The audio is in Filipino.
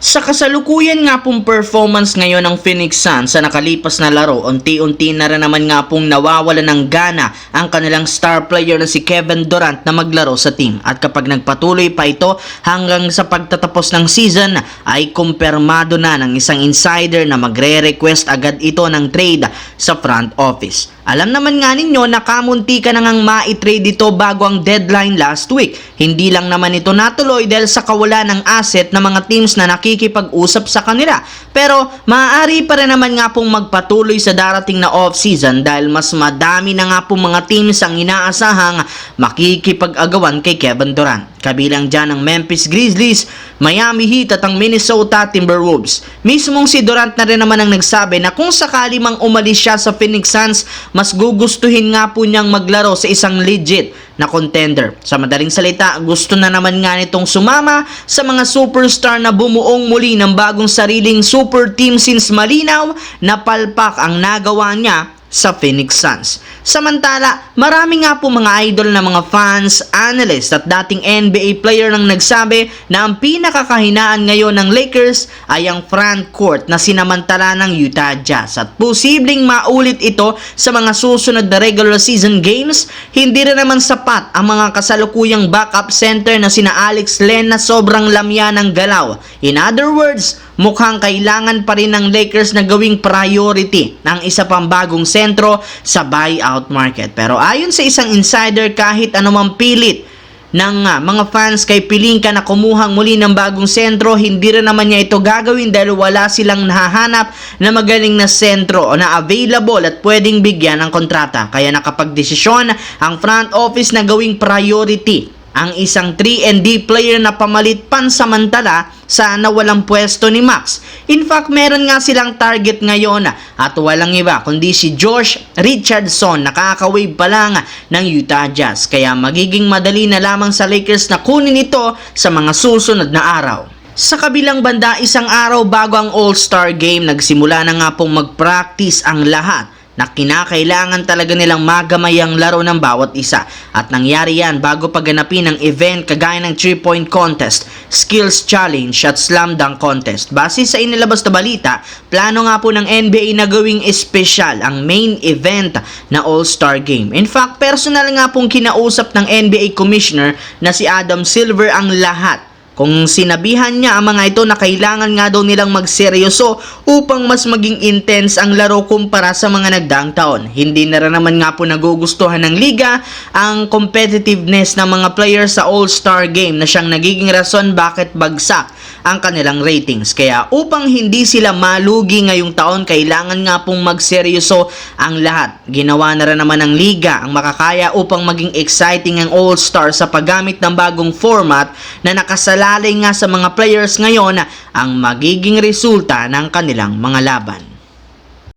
Sa kasalukuyan nga pong performance ngayon ng Phoenix Suns sa nakalipas na laro, unti-unti na rin naman nga pong nawawala ng gana ang kanilang star player na si Kevin Durant na maglaro sa team. At kapag nagpatuloy pa ito hanggang sa pagtatapos ng season, ay kumpirmado na ng isang insider na magre-request agad ito ng trade sa front office. Alam naman nga ninyo na kamunti ka na ngang ma-trade ito bago ang deadline last week. Hindi lang naman ito natuloy dahil sa kawalan ng asset ng mga teams na nakikipag-usap sa kanila. Pero maaari pa rin naman nga pong magpatuloy sa darating na off-season dahil mas madami na nga pong mga teams ang inaasahang makikipag-agawan kay Kevin Durant. Kabilang dyan ang Memphis Grizzlies, Miami Heat at ang Minnesota Timberwolves. Mismong si Durant na rin naman ang nagsabi na kung sakali mang umalis siya sa Phoenix Suns, mas gugustuhin nga po niyang maglaro sa isang legit na contender. Sa madaling salita, gusto na naman nga nitong sumama sa mga superstar na bumuong muli ng bagong sariling super team since malinaw na palpak ang nagawa niya sa Phoenix Suns. Samantala, marami nga po mga idol na mga fans, analyst at dating NBA player nang nagsabi na ang pinakakahinaan ngayon ng Lakers ay ang front court na sinamantala ng Utah Jazz at posibleng maulit ito sa mga susunod na regular season games. Hindi rin naman sapat ang mga kasalukuyang backup center na sina Alex Len na sobrang lamya ng galaw. In other words, mukhang kailangan pa rin ng Lakers na gawing priority ng isa pang bagong sentro sa buyout market. Pero ayon sa isang insider, kahit anumang pilit ng mga fans kay Pelinka na kumuhang muli ng bagong sentro, hindi rin naman niya ito gagawin dahil wala silang nahahanap na magaling na sentro na available at pwedeng bigyan ng kontrata. Kaya nakapagdesisyon ang front office na gawing priority ang isang 3&D player na pamalit pansamantala sa nawalang pwesto ni Max. In fact, meron nga silang target ngayon at walang iba kundi si Josh Richardson na kakawave pa lang ng Utah Jazz. Kaya magiging madali na lamang sa Lakers na kunin ito sa mga susunod na araw. Sa kabilang banda, isang araw bago ang All-Star Game, nagsimula na nga pong mag-practice ang lahat na kinakailangan talaga nilang magamay ang laro ng bawat isa. At nangyari yan bago paganapin ang event kagaya ng 3-point contest, skills challenge at slam dunk contest. Base sa inilabas na balita, plano nga po ng NBA na gawing espesyal ang main event na All-Star Game. In fact, personal nga pong kinausap ng NBA Commissioner na si Adam Silver ang lahat. Kung sinabihan niya ang mga ito na kailangan nga daw nilang magseryoso upang mas maging intense ang laro kumpara sa mga nagdaang taon. Hindi na rin naman nga po nagugustuhan ng liga ang competitiveness ng mga players sa All-Star Game na siyang nagiging rason bakit bagsak ang kanilang ratings. Kaya upang hindi sila malugi ngayong taon, kailangan nga pong magseryoso ang lahat. Ginawa na rin naman ng liga ang makakaya upang maging exciting ang All-Star sa paggamit ng bagong format na nakasalalay nga sa mga players ngayon ang magiging resulta ng kanilang mga laban.